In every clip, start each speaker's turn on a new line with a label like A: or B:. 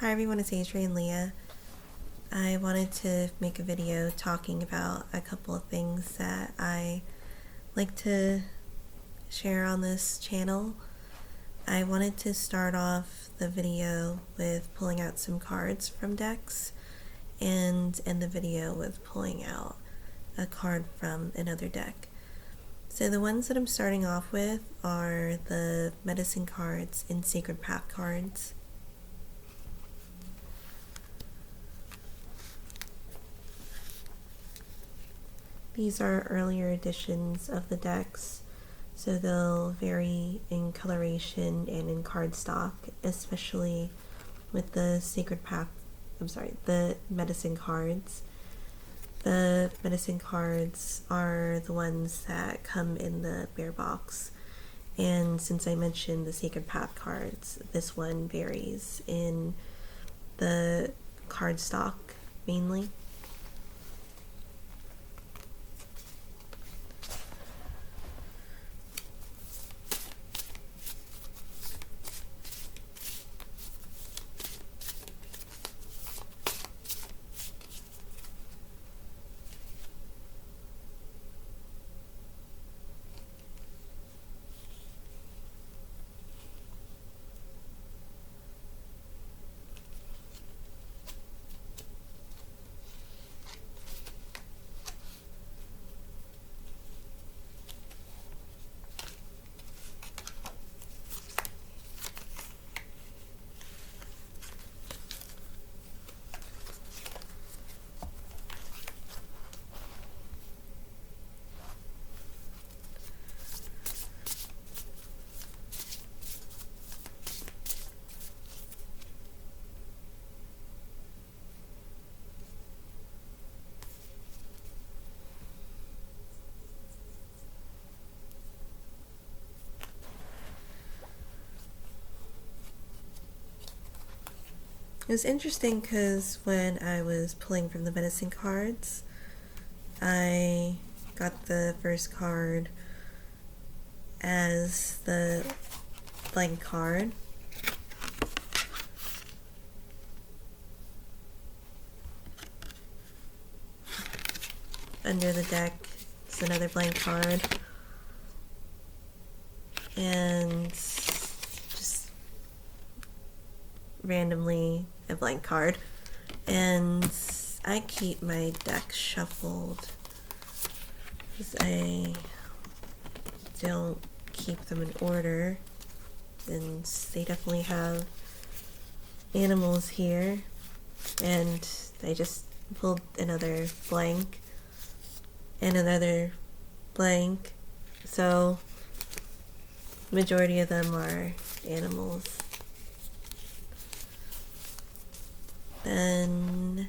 A: Hi everyone, it's Adrian Leah. I wanted to make a video talking about a couple of things that I like to share on this channel. I wanted to start off the video with pulling out some cards from decks and end the video with pulling out a card from another deck. So the ones that I'm starting off with are the medicine cards and sacred path cards. These are earlier editions of the decks, so they'll vary in coloration and in cardstock, especially with the the medicine cards. The medicine cards are the ones that come in the bear box, and since I mentioned the sacred path cards, this one varies in the cardstock mainly. It was interesting because when I was pulling from the medicine cards, I got the first card as the blank card. Under the deck is another blank card. And just randomly a blank card, and I keep my deck shuffled because I don't keep them in order, and they definitely have animals here, and I just pulled another blank and another blank, so majority of them are animals. Then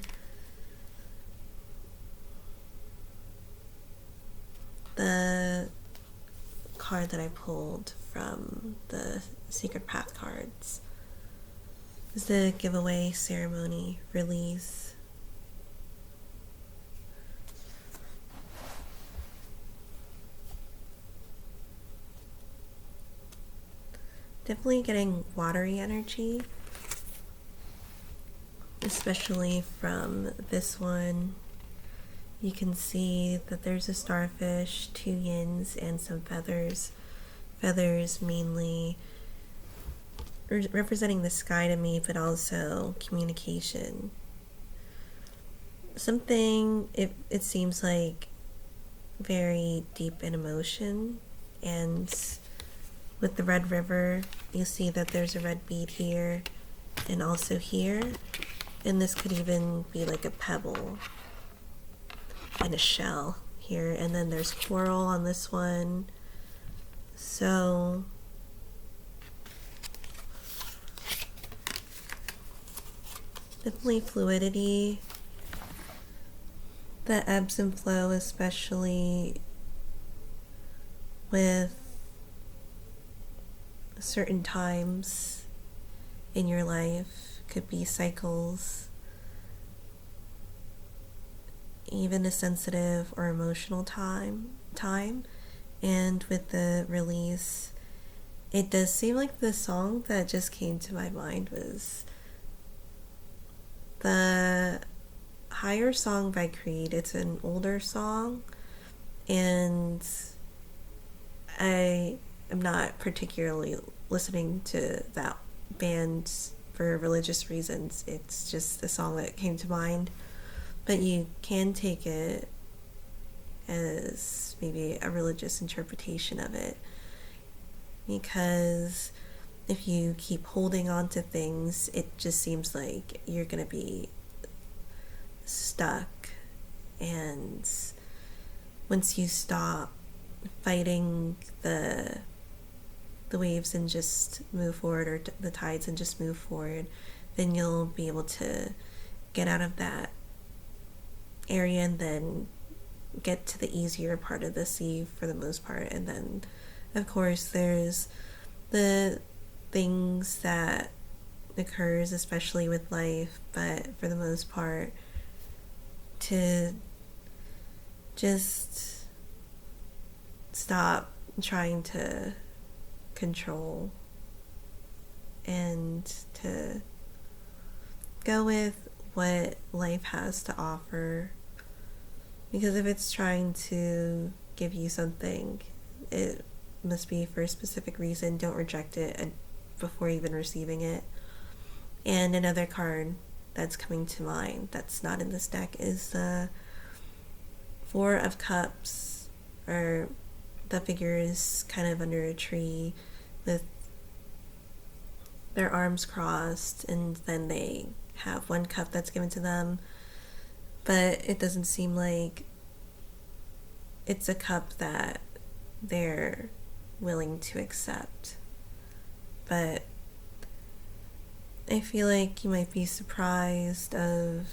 A: the card that I pulled from the Secret Path cards is the giveaway ceremony release. Definitely getting watery energy, especially from this one. You can see that there's a starfish, 2 yins, and some feathers. Feathers mainly representing the sky to me, but also communication. Something, it seems like very deep in emotion, and with the red river, you'll see that there's a red bead here and also here. And this could even be like a pebble and a shell here. And then there's coral on this one. So definitely fluidity. The ebbs and flow, especially with certain times in your life, could be cycles, even a sensitive or emotional time. And with the release, it does seem like the song that just came to my mind was the Higher song by Creed, it's an older song, and I am not particularly listening to that band for religious reasons. It's just a song that came to mind. But you can take it as maybe a religious interpretation of it. Because if you keep holding on to things, it just seems like you're going to be stuck. And once you stop fighting the waves and just move forward, or the tides and just move forward, then you'll be able to get out of that area and then get to the easier part of the sea for the most part. And then of course there's the things that occurs, especially with life, but for the most part, to just stop trying to control and to go with what life has to offer. Because if it's trying to give you something, it must be for a specific reason. Don't reject it before even receiving it. And another card that's coming to mind that's not in this deck is the Four of Cups, or the figure is kind of under a tree with their arms crossed, and then they have one cup that's given to them, but it doesn't seem like it's a cup that they're willing to accept. But I feel like you might be surprised of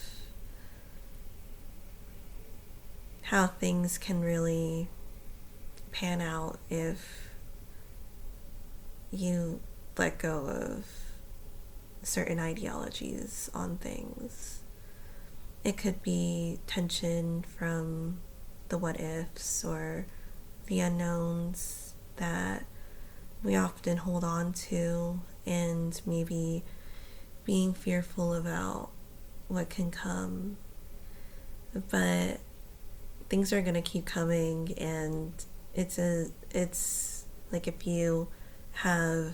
A: how things can really pan out if you let go of certain ideologies on things. It could be tension from the what ifs or the unknowns that we often hold on to, and maybe being fearful about what can come. But things are going to keep coming, and it's like if you have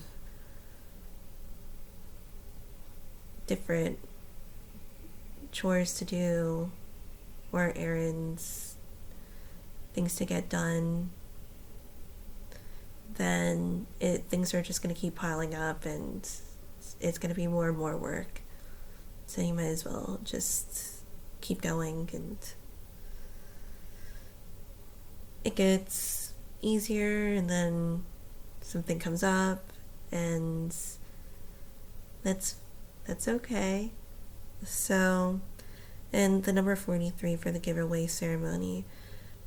A: different chores to do or errands, things to get done, then things are just going to keep piling up, and it's going to be more and more work. So you might as well just keep going, and it gets easier, and then something comes up, and that's okay. So, and the number 43 for the giveaway ceremony,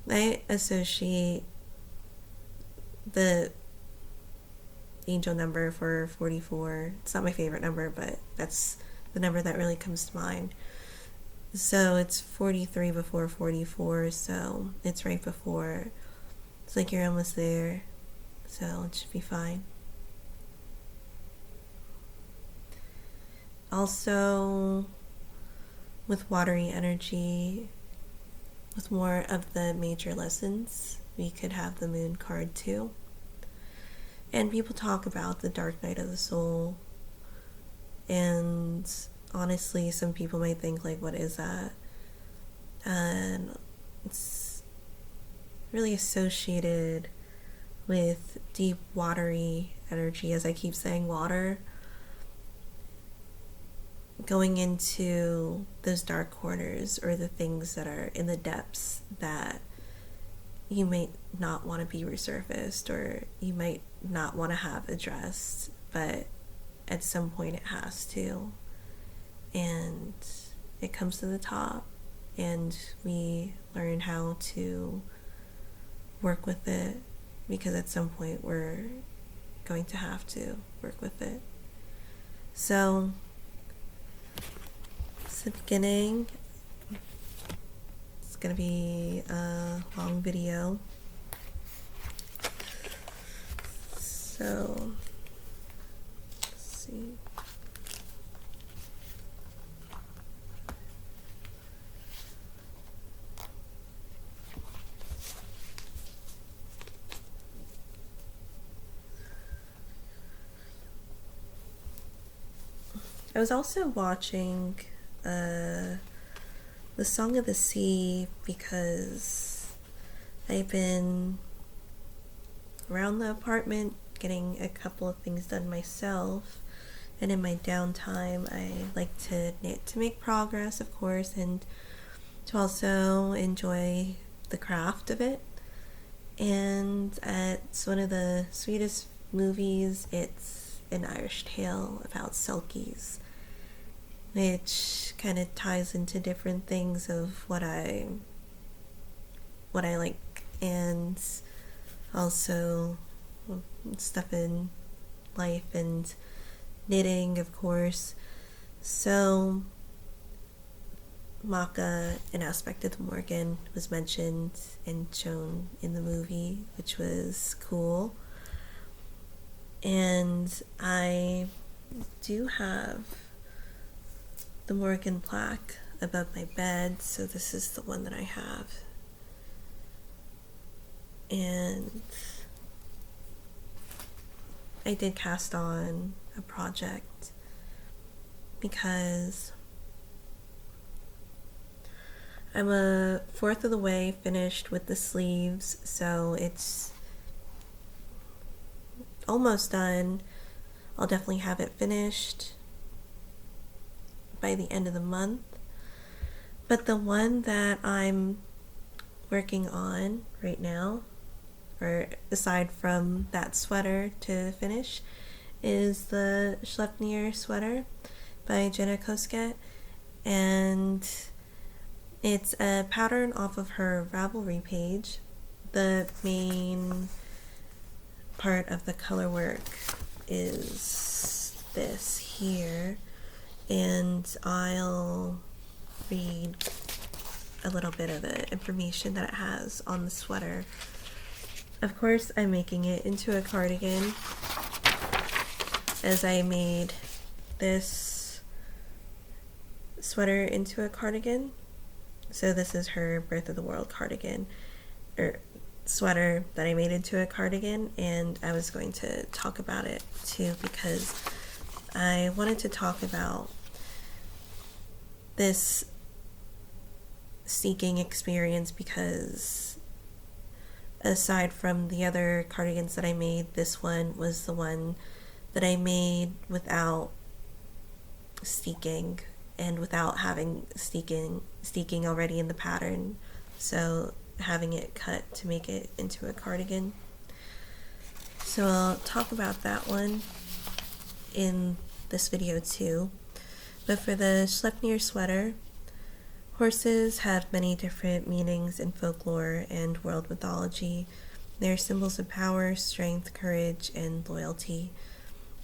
A: I associate the angel number for 44. It's not my favorite number, but that's the number that really comes to mind. So it's 43 before 44, so it's right before. It's like you're almost there, so it should be fine. Also, with watery energy, with more of the major lessons, we could have the moon card too. And people talk about the dark night of the soul, and honestly, some people might think, like, what is that? And it's really associated with deep watery energy, as I keep saying water, going into those dark corners, or the things that are in the depths that you might not want to be resurfaced, or you might not want to have addressed, but at some point it has to, and it comes to the top, and we learn how to work with it, because at some point we're going to have to work with it. So it's the beginning. It's gonna be a long video, so let's see. I was also watching The Song of the Sea because I've been around the apartment getting a couple of things done myself, and in my downtime I like to knit to make progress, of course, and to also enjoy the craft of it. And it's one of the sweetest movies. It's an Irish tale about selkies, which kind of ties into different things of what I like, and also stuff in life and knitting, of course. So Maka, an aspect of the Morgan, was mentioned and shown in the movie, which was cool. And I do have the Morgan plaque above my bed, so this is the one that I have. And I did cast on a project because I'm a fourth of the way finished with the sleeves, so it's almost done. I'll definitely have it finished by the end of the month. But the one that I'm working on right now, or aside from that sweater to finish, is the Sleipnir sweater by Jenna Koskett, and it's a pattern off of her Ravelry page. The main part of the color work is this here, and I'll read a little bit of the information that it has on the sweater. Of course, I'm making it into a cardigan, as I made this sweater into a cardigan. So this is her Birth of the World cardigan, or sweater that I made into a cardigan, and I was going to talk about it too because I wanted to talk about this steeking experience, because aside from the other cardigans that I made, this one was the one that I made without steeking and without having steeking already in the pattern, so having it cut to make it into a cardigan. So I'll talk about that one in this video too. But for the Sleipnir sweater, horses have many different meanings in folklore and world mythology. They are symbols of power, strength, courage, and loyalty.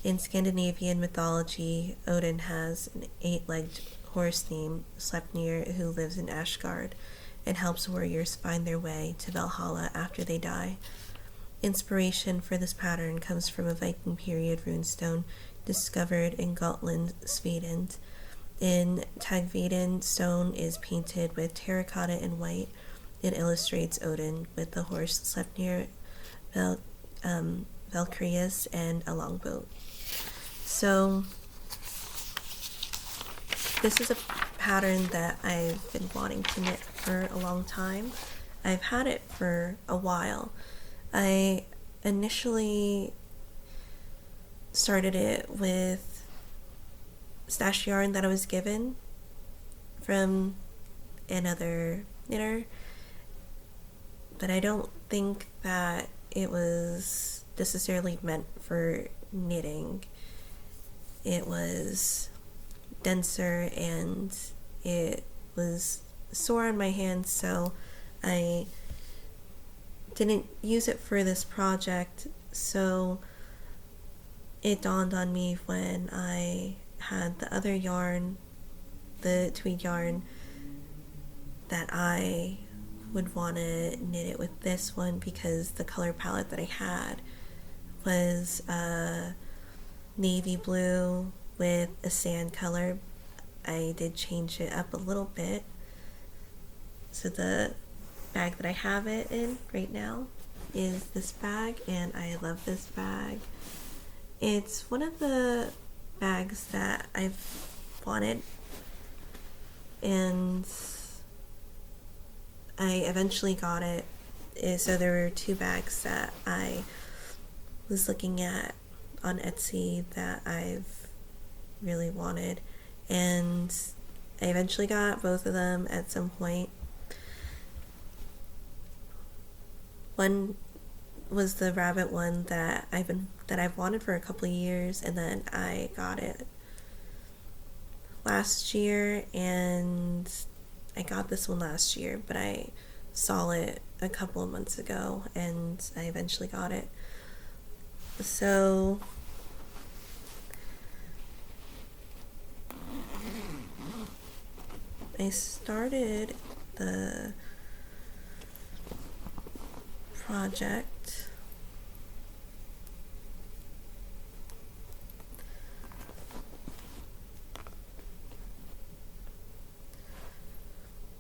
A: In Scandinavian mythology, Odin has an 8-legged horse named Sleipnir who lives in Asgard and helps warriors find their way to Valhalla after they die. Inspiration for this pattern comes from a Viking period runestone discovered in Gotland, Sweden. In Tagveden, stone is painted with terracotta and white. It illustrates Odin with the horse Sleipnir, Valkyrius, and a longboat. So this is a pattern that I've been wanting to knit for a long time. I've had it for a while. I initially started it with stash yarn that I was given from another knitter, but I don't think that it was necessarily meant for knitting. It was denser and it was sore on my hands, so I didn't use it for this project. So it dawned on me when I had the other yarn, the tweed yarn, that I would want to knit it with this one, because the color palette that I had was navy blue with a sand color. I did change it up a little bit. So the bag that I have it in right now is this bag, and I love this bag. It's one of the bags that I've wanted, and I eventually got it. So there were 2 bags that I was looking at on Etsy that I've really wanted, and I eventually got both of them at some point. One was the rabbit one that I've wanted for a couple of years, and then I got it last year, and I got this one last year, but I saw it a couple of months ago and I eventually got it. So I started the project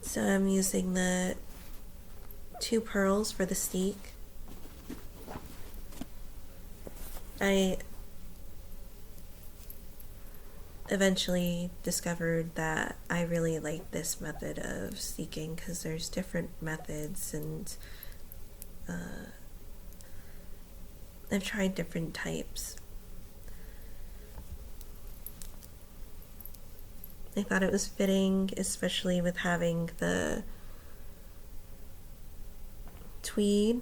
A: so I'm using the 2 pearls for the steek. I eventually discovered that I really like this method of steeking because there's different methods, and I've tried different types. I thought it was fitting, especially with having the tweed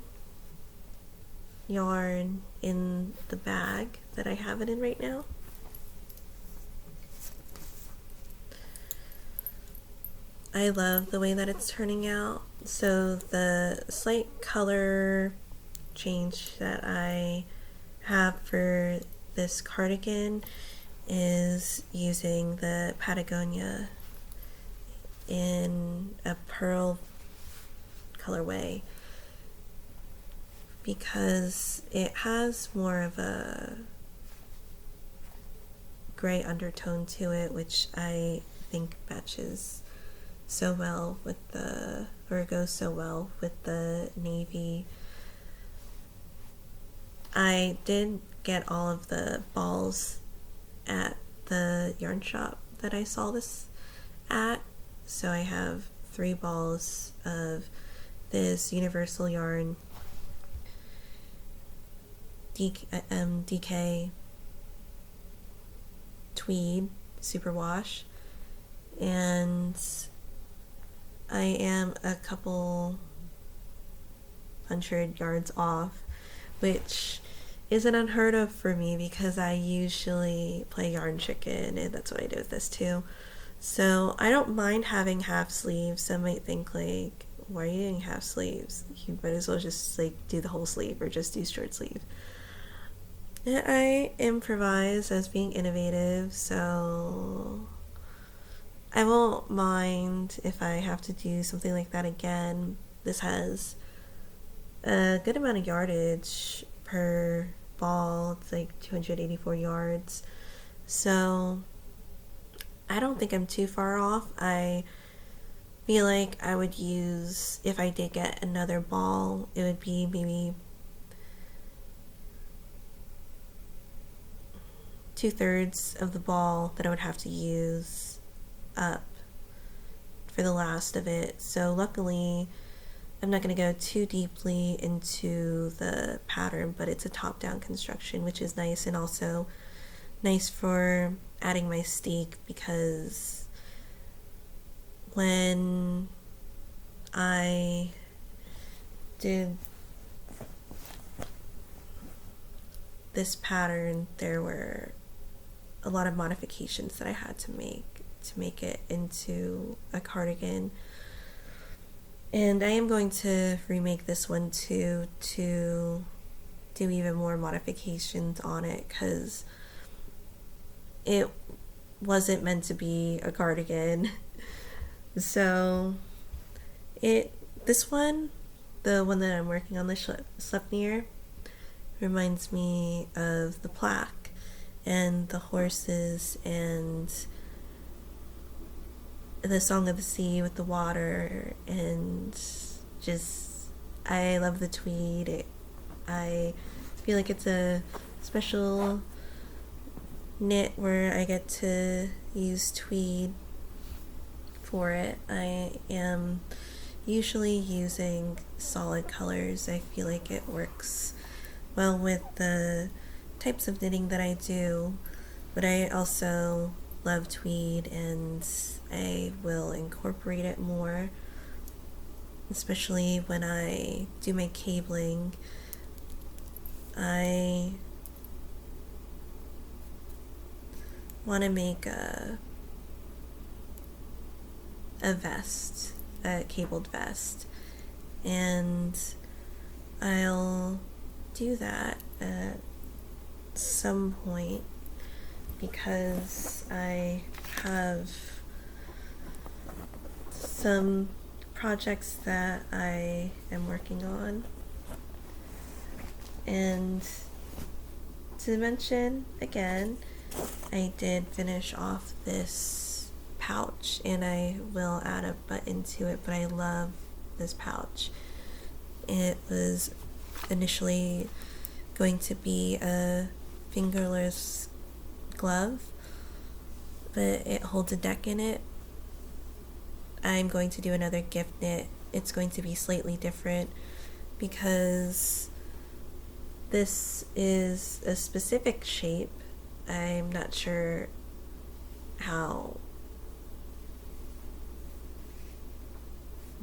A: yarn in the bag that I have it in right now. I love the way that it's turning out. So the slight color change that I have for this cardigan is using the Patagonia in a pearl colorway because it has more of a gray undertone to it, which I think matches so well with or goes so well with the navy. I did get all of the balls at the yarn shop that I saw this at, so I have 3 balls of this universal yarn DK tweed superwash, and I am a couple hundred yards off, which isn't unheard of for me because I usually play yarn chicken, and that's what I do with this too. So I don't mind having half sleeves. Some might think like, why are you doing half sleeves? You might as well just like do the whole sleeve or just do short sleeve. And I improvise as being innovative, so I won't mind if I have to do something like that again. This has a good amount of yardage per ball. It's like 284 yards, so I don't think I'm too far off. I feel like I would use, if I did get another ball, it would be maybe 2/3 of the ball that I would have to use up for the last of it. So luckily I'm not going to go too deeply into the pattern, but it's a top-down construction, which is nice, and also nice for adding my steek, because when I did this pattern, there were a lot of modifications that I had to make it into a cardigan. And I am going to remake this one too, to do even more modifications on it, because it wasn't meant to be a cardigan. So this one, the one that I'm working on, the Sleipnir, reminds me of the plaque and the horses and the Song of the Sea with the water, and just, I love the tweed. I feel like it's a special knit where I get to use tweed for it, I am usually using solid colors. I feel like it works well with the types of knitting that I do, but I also love tweed and I will incorporate it more, especially when I do my cabling. I want to make a vest, a cabled vest, and I'll do that at some point because I have some projects that I am working on. And to mention again, I did finish off this pouch and I will add a button to it, but I love this pouch. It was initially going to be a fingerless glove, but it holds a deck in it. I'm going to do another gift knit. It's going to be slightly different because this is a specific shape. I'm not sure how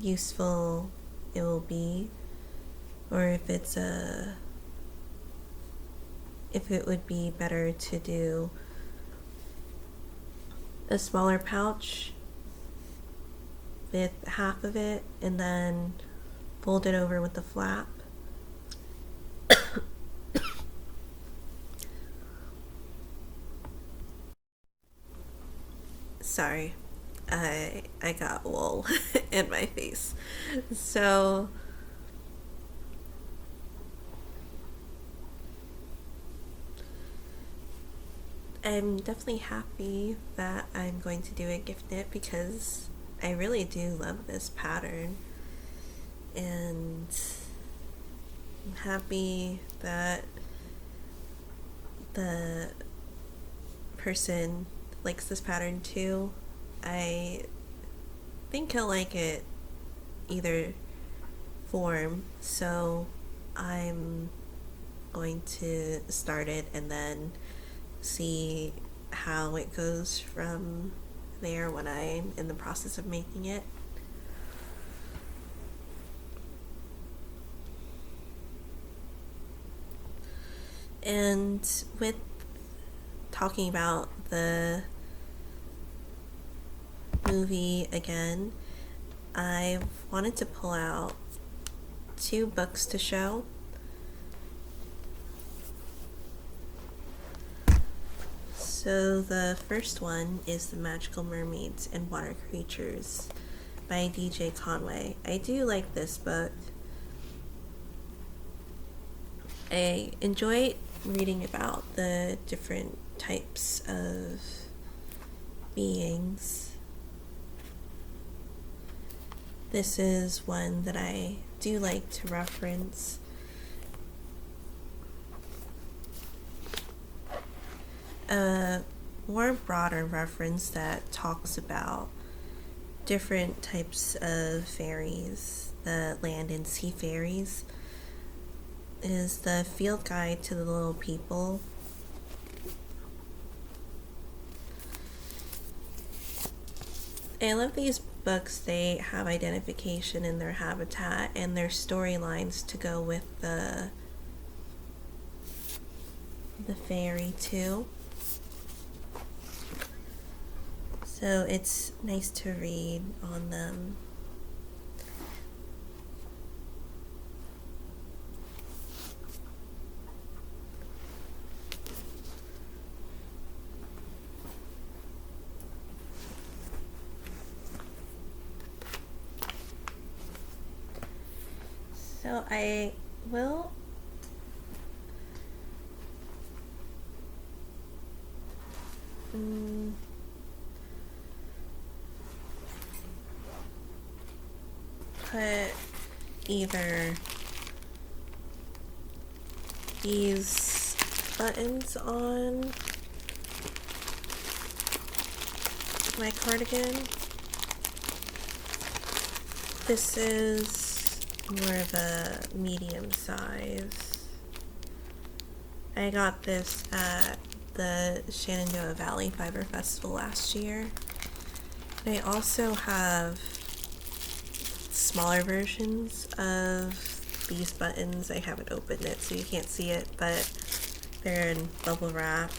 A: useful it will be, or if it would be better to do a smaller pouch with half of it and then fold it over with the flap. Sorry, I got wool in my face. So I'm definitely happy that I'm going to do a gift knit because I really do love this pattern, and I'm happy that the person likes this pattern too. I think he'll like it either form, so I'm going to start it and then see how it goes from there when I'm in the process of making it. And with talking about the movie again, I wanted to pull out 2 books to show. So the first one is The Magical Mermaids and Water Creatures by DJ Conway. I do like this book. I enjoy reading about the different types of beings. This is one that I do like to reference. A more broader reference that talks about different types of fairies, the land and sea fairies, is the Field Guide to the Little People. I love these books. They have identification in their habitat and their storylines to go with the fairy too. So it's nice to read on them. So I will put either these buttons on my cardigan. This is more of a medium size. I got this at the Shenandoah Valley Fiber Festival last year. And I also have smaller versions of these buttons. I haven't opened it so you can't see it, but they're in bubble wrap.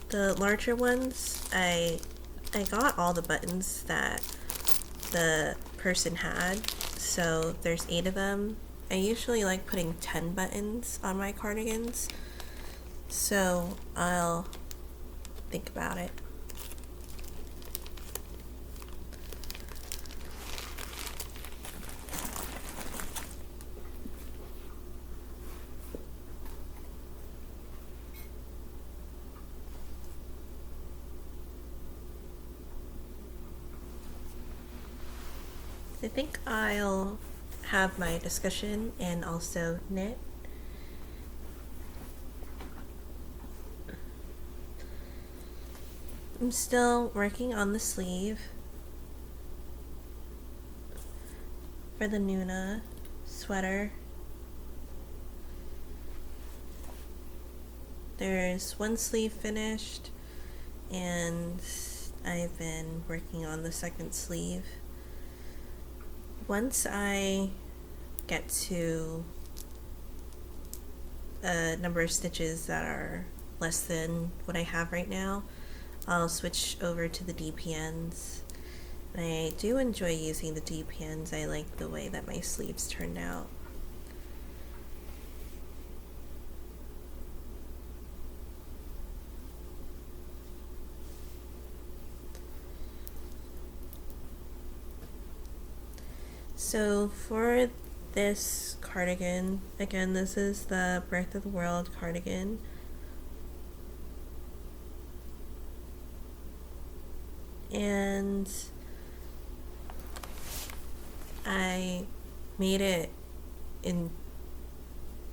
A: The larger ones, I got all the buttons that the person had, so there's 8 of them. I usually like putting 10 buttons on my cardigans, so I'll think about it. I think I'll have my discussion and also knit. I'm still working on the sleeve for the Nuna sweater. There's one sleeve finished and I've been working on the second sleeve. Once I get to a number of stitches that are less than what I have right now, I'll switch over to the DPNs. I do enjoy using the DPNs. I like the way that my sleeves turned out. So for this cardigan, again, this is the Birth of the World cardigan. And I made it in,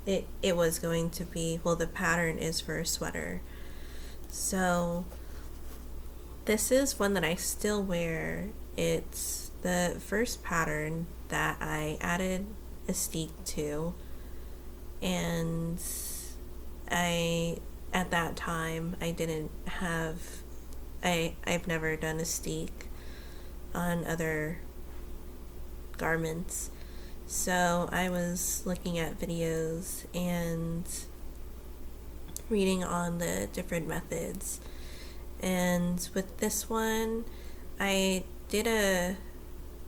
A: it was going to be, well, the pattern is for a sweater. So this is one that I still wear. It's the first pattern that I added a steek to, and at that time I didn't have, I've never done a steek on other garments, so I was looking at videos and reading on the different methods, and with this one I did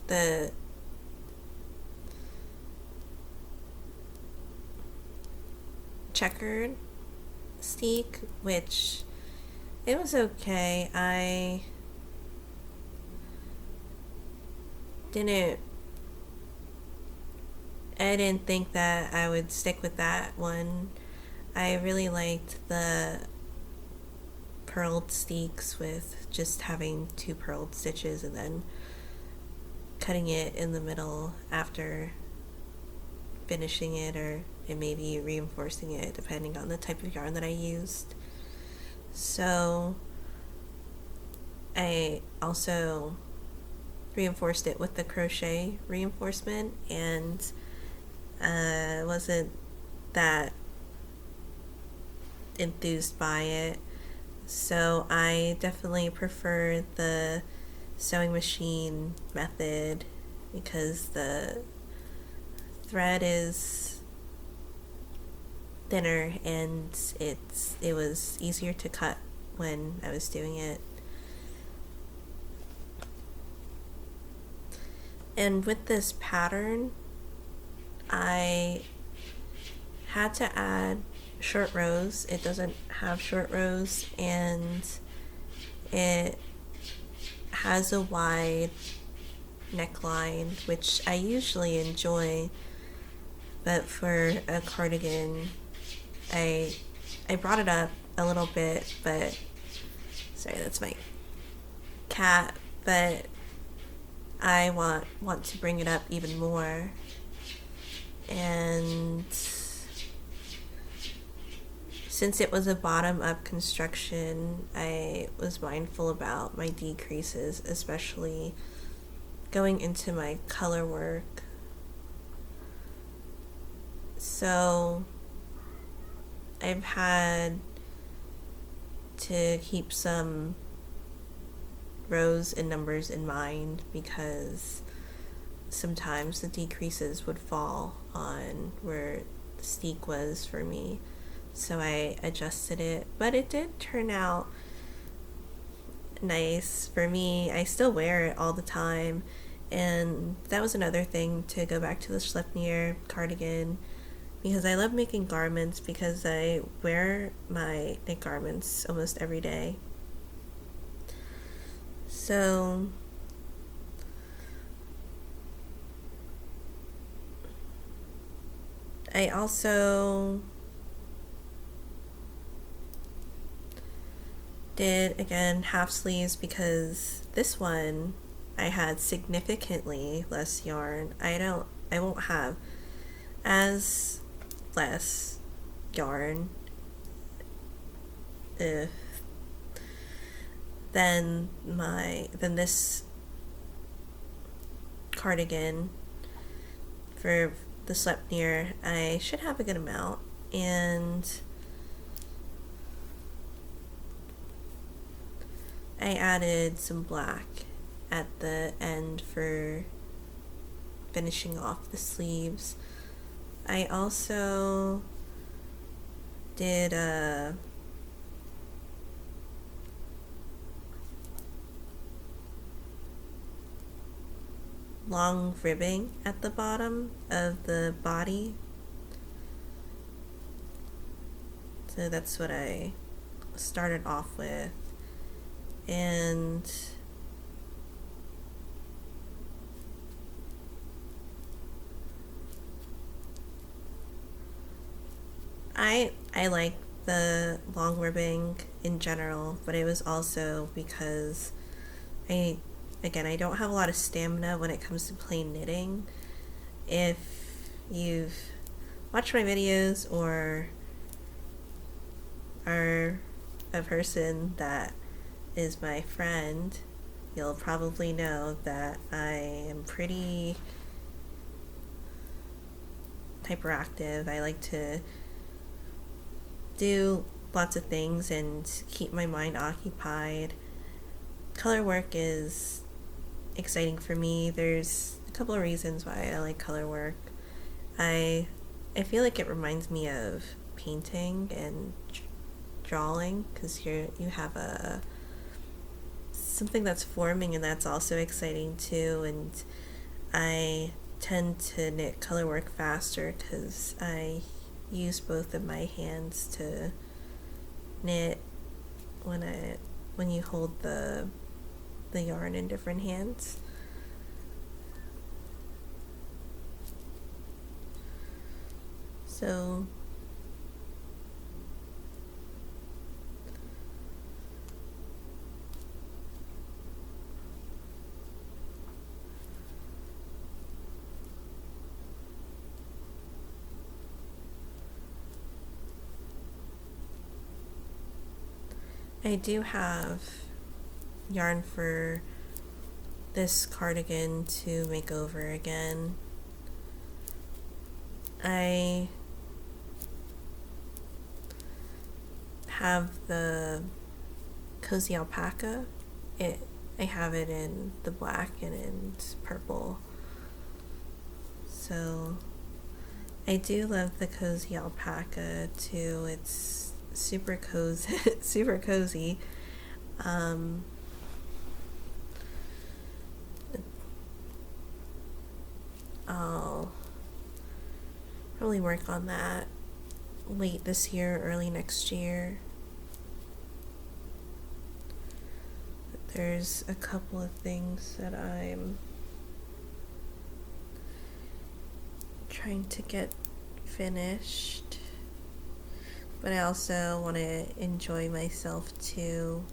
A: the checkered steek, which it was okay. I didn't think that I would stick with that one. I really liked the purled steeks with just having 2 purled stitches and then cutting it in the middle after finishing it, or it may be reinforcing it depending on the type of yarn that I used. So I also reinforced it with the crochet reinforcement, and wasn't that enthused by it, so I definitely prefer the sewing machine method because the thread is thinner and it was easier to cut when I was doing it. And with this pattern, I had to add short rows. It doesn't have short rows, and it has a wide neckline, which I usually enjoy, but for a cardigan I brought it up a little bit, but sorry, that's my cat, but I want to bring it up even more. And since it was a bottom-up construction, I was mindful about my decreases, especially going into my color work. So I've had to keep some rows and numbers in mind because sometimes the decreases would fall on where the steek was for me. So I adjusted it, but it did turn out nice for me. I still wear it all the time, and that was another thing, to go back to the Sleipnir cardigan, because I love making garments because I wear my knit garments almost every day. So I also did, again, half sleeves because this one I had significantly less yarn. I won't have as less yarn if than this cardigan. For the Sleipnir, I should have a good amount, and I added some black at the end for finishing off the sleeves. I also did a long ribbing at the bottom of the body. So that's what I started off with. And I like the long ribbing in general, but it was also because I don't have a lot of stamina when it comes to plain knitting. If you've watched my videos or are a person that is my friend, you'll probably know that I am pretty hyperactive. I like to do lots of things and keep my mind occupied. Color work is exciting for me. There's a couple of reasons why I like color work. I feel like it reminds me of painting and drawing, because you have something that's forming, and that's also exciting too. And I tend to knit color work faster because I use both of my hands to knit when you hold the yarn in different hands. So I do have yarn for this cardigan to make over again. I have the cozy alpaca. I have it in the black and in purple. So I do love the cozy alpaca too. It's super cozy, super cozy. I'll probably work on that late this year, early next year. There's a couple of things that I'm trying to get finished, but I also want to enjoy myself too.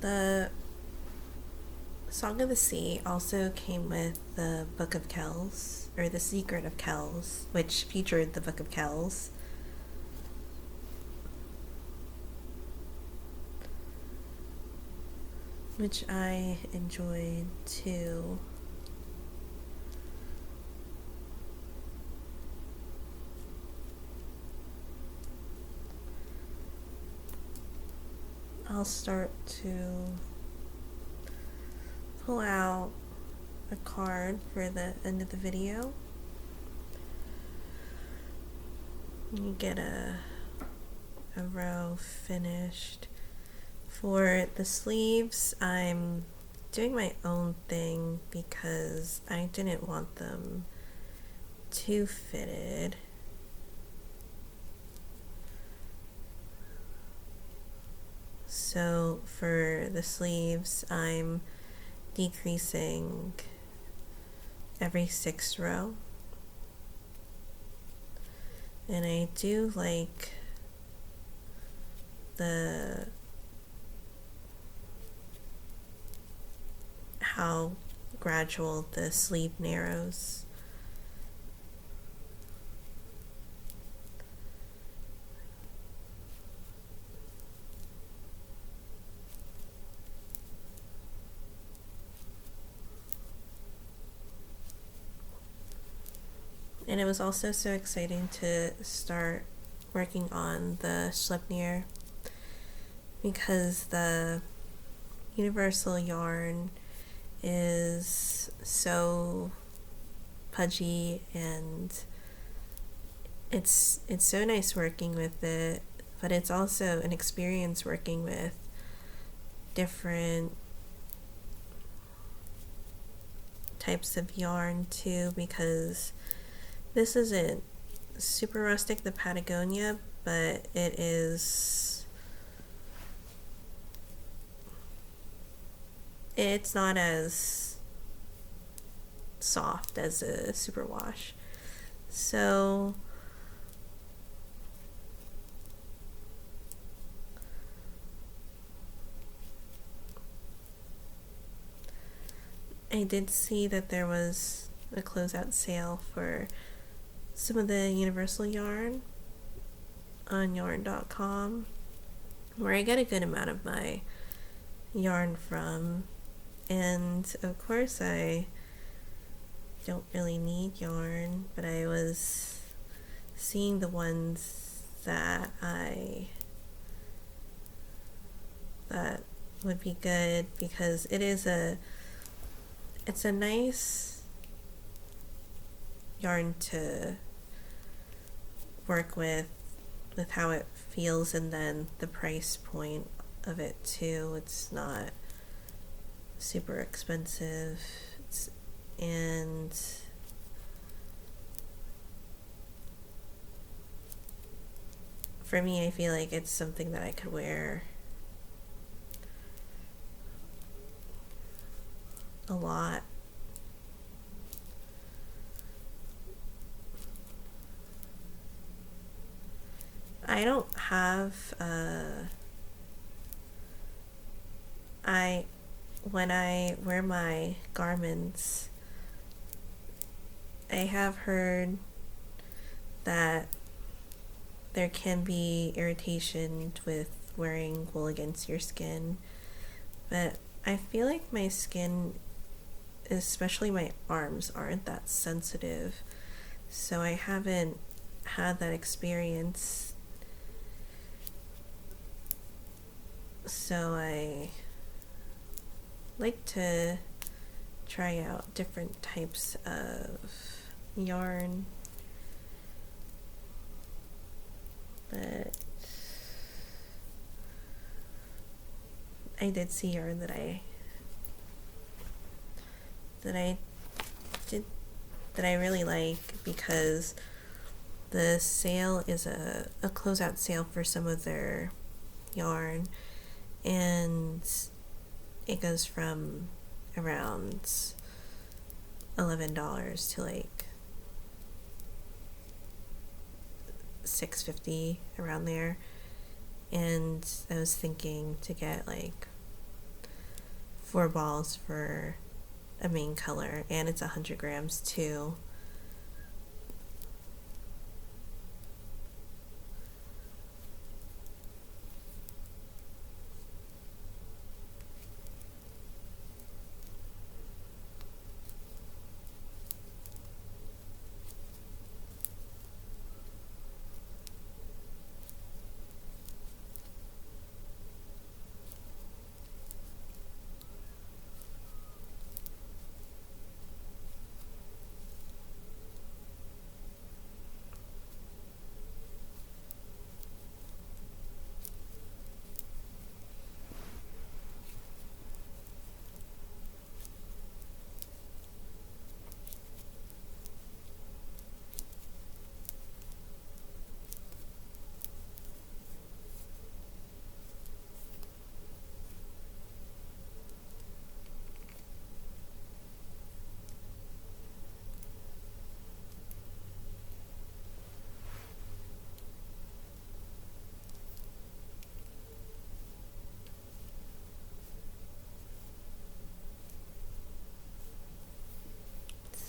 A: The Song of the Sea also came with the Book of Kells, or The Secret of Kells, which featured the Book of Kells. Which I enjoyed too. I'll start to pull out a card for the end of the video. You get a row finished. For the sleeves, I'm doing my own thing because I didn't want them too fitted. So for the sleeves, I'm decreasing every 6th row. And I do like how gradual the sleeve narrows. And it was also so exciting to start working on the Sleipnir because the universal yarn is so pudgy, and it's so nice working with it, but it's also an experience working with different types of yarn too, because this isn't super rustic, the Patagonia, but it's not as soft as a superwash. So I did see that there was a closeout sale for some of the universal yarn on yarn.com, where I get a good amount of my yarn from. And of course I don't really need yarn, but I was seeing the ones that would be good, because it's a nice yarn to work with how it feels, and then the price point of it too. It's not super expensive, and for me, I feel like it's something that I could wear a lot. I don't have when I wear my garments, I have heard that there can be irritation with wearing wool against your skin, but I feel like my skin, especially my arms, aren't that sensitive, so I haven't had that experience. So I like to try out different types of yarn, but I did see yarn that I really like, because the sale is a closeout sale for some of their yarn, and it goes from around $11 to like $6.50, around there. And I was thinking to get like 4 balls for a main color, and it's 100 grams too.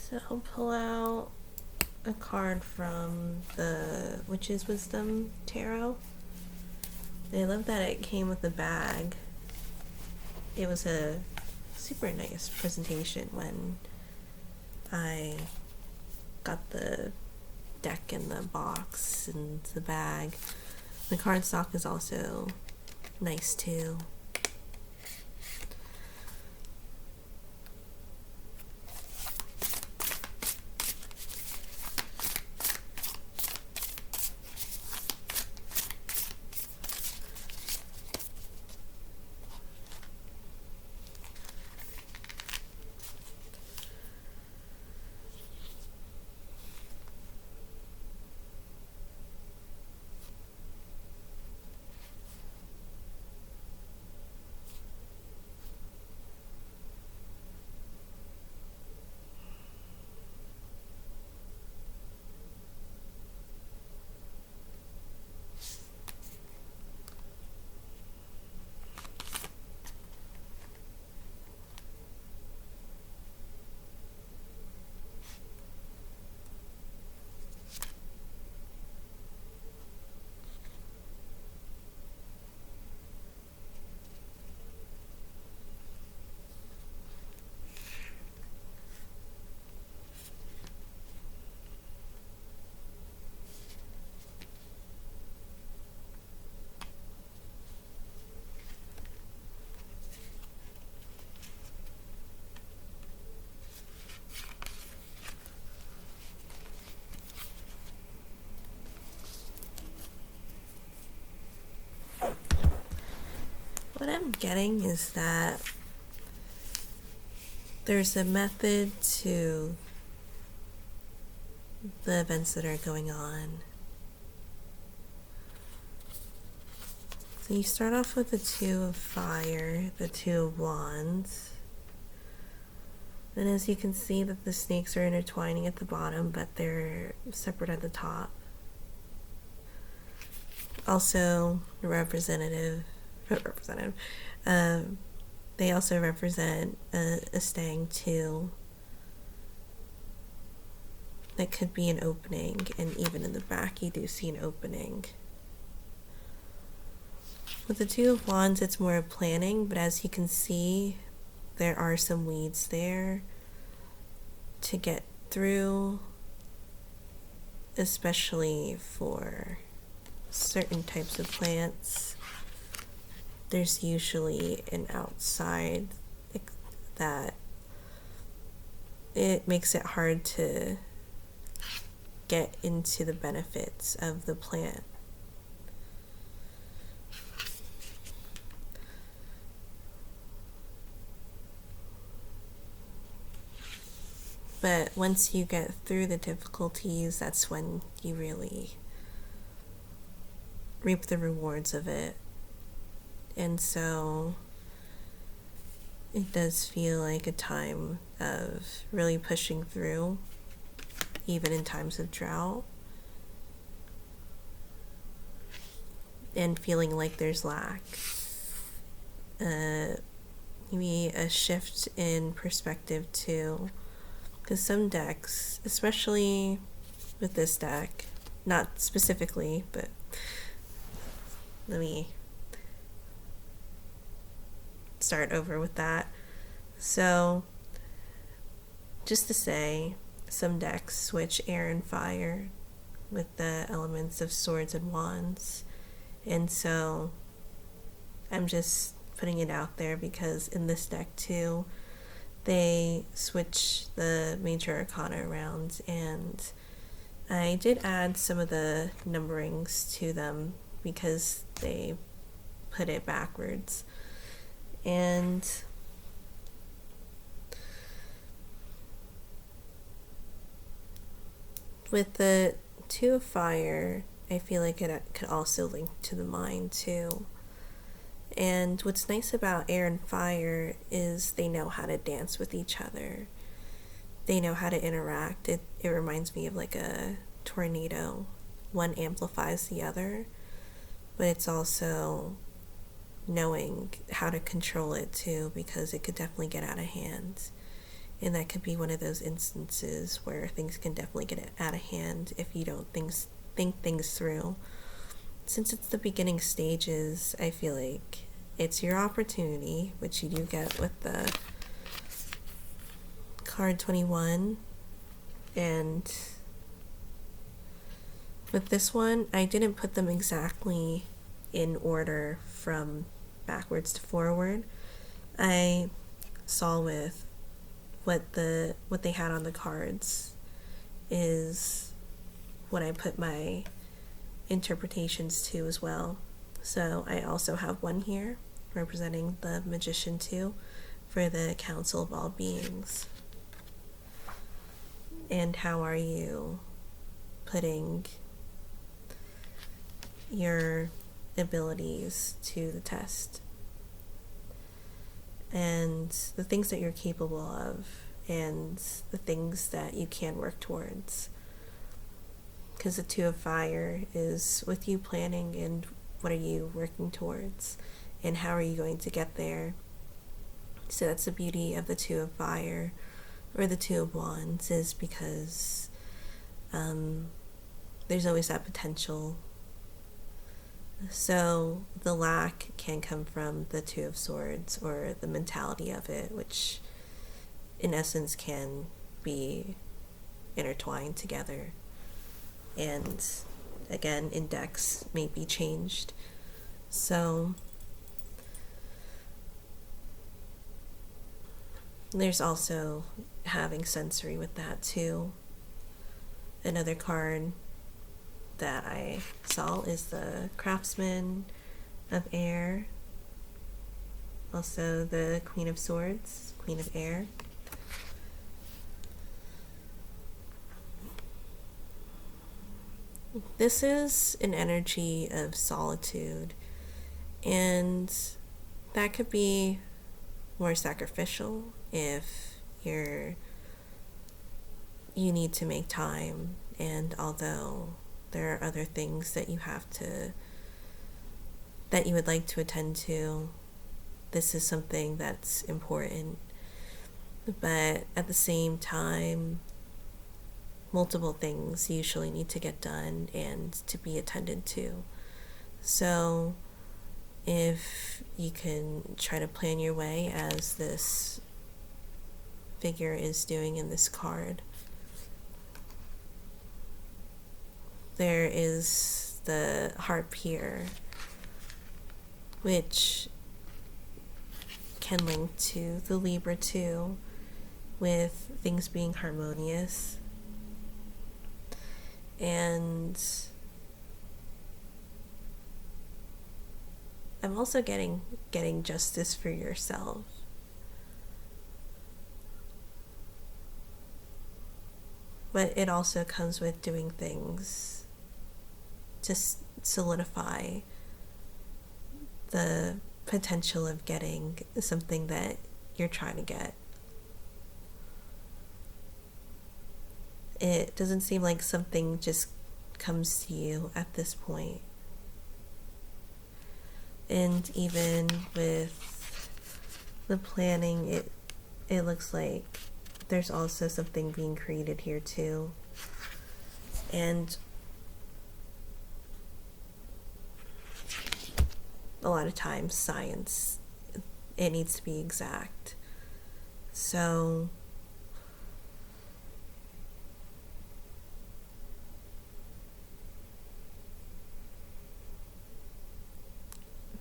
A: So I'll pull out a card from the Witch's Wisdom Tarot. I love that it came with a bag. It was a super nice presentation when I got the deck in the box and the bag. The cardstock is also nice too. What I'm getting is that there's a method to the events that are going on. So you start off with the 2 of Fire, the 2 of Wands. And as you can see that the snakes are intertwining at the bottom, but they're separate at the top. Also they also represent a stang too. That could be an opening, and even in the back you do see an opening. With the 2 of Wands, it's more of planning, but as you can see, there are some weeds there to get through, especially for certain types of plants. There's usually an outside that it makes it hard to get into the benefits of the plant. But once you get through the difficulties, that's when you really reap the rewards of it. And so it does feel like a time of really pushing through, even in times of drought, and feeling like there's lack. You maybe a shift in perspective too. Because some decks, especially with this deck, not specifically, but let me start over with that. So, just to say, some decks switch air and fire with the elements of swords and wands. And so, I'm just putting it out there because in this deck too, they switch the major arcana around, and I did add some of the numberings to them because they put it backwards. And with the Two of Fire, I feel like it could also link to the mind too. And what's nice about air and fire is they know how to dance with each other. They know how to interact. It reminds me of like a tornado. One amplifies the other, but it's also knowing how to control it too, because it could definitely get out of hand. And that could be one of those instances where things can definitely get out of hand if you don't think things through. Since it's the beginning stages, I feel like it's your opportunity, which you do get with the card 21. And with this one, I didn't put them exactly in order from backwards to forward. I saw with what they had on the cards is what I put my interpretations to as well. So I also have one here representing the Magician too for the Council of All Beings. And how are you putting your abilities to the test? And the things that you're capable of and the things that you can work towards. Because the Two of Fire is with you planning and what are you working towards and how are you going to get there. So that's the beauty of the Two of Fire or the Two of Wands, is because there's always that potential. So the lack can come from the Two of Swords or the mentality of it, which in essence can be intertwined together. And again, index may be changed. So there's also having sensory with that too. Another card that I saw is the Craftsman of Air. Also the Queen of Swords, Queen of Air. This is an energy of solitude, and that could be more sacrificial if you need to make time, and although there are other things that you would like to attend to, this is something that's important. But at the same time, multiple things usually need to get done and to be attended to. So if you can try to plan your way, as this figure is doing in this card, there is the harp here, which can link to the Libra too, with things being harmonious. And I'm also getting justice for yourself. But it also comes with doing things to solidify the potential of getting something that you're trying to get. It doesn't seem like something just comes to you at this point. And even with the planning, it looks like there's also something being created here too. And a lot of times science, it needs to be exact. So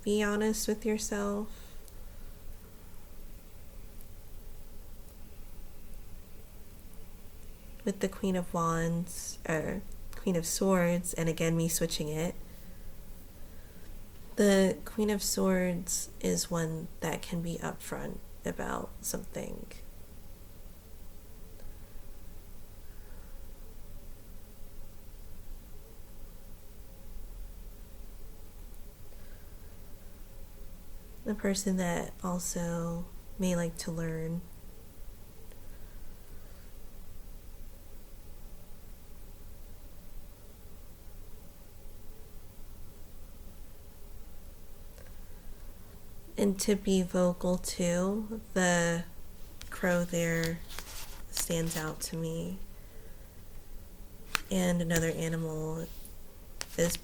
A: be honest with yourself. With the Queen of Wands, or Queen of Swords, and again me switching it, the Queen of Swords is one that can be upfront about something. The person that also may like to learn. And to be vocal too, the crow there stands out to me. And another animal is,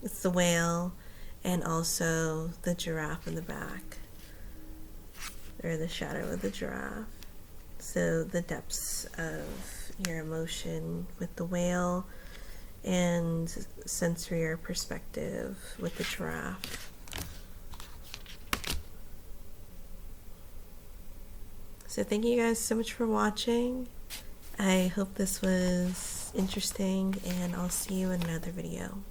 A: it's the whale, and also the giraffe in the back, or the shadow of the giraffe. So the depths of your emotion with the whale, and sensory or perspective with the giraffe. So thank you guys so much for watching. I hope this was interesting, and I'll see you in another video.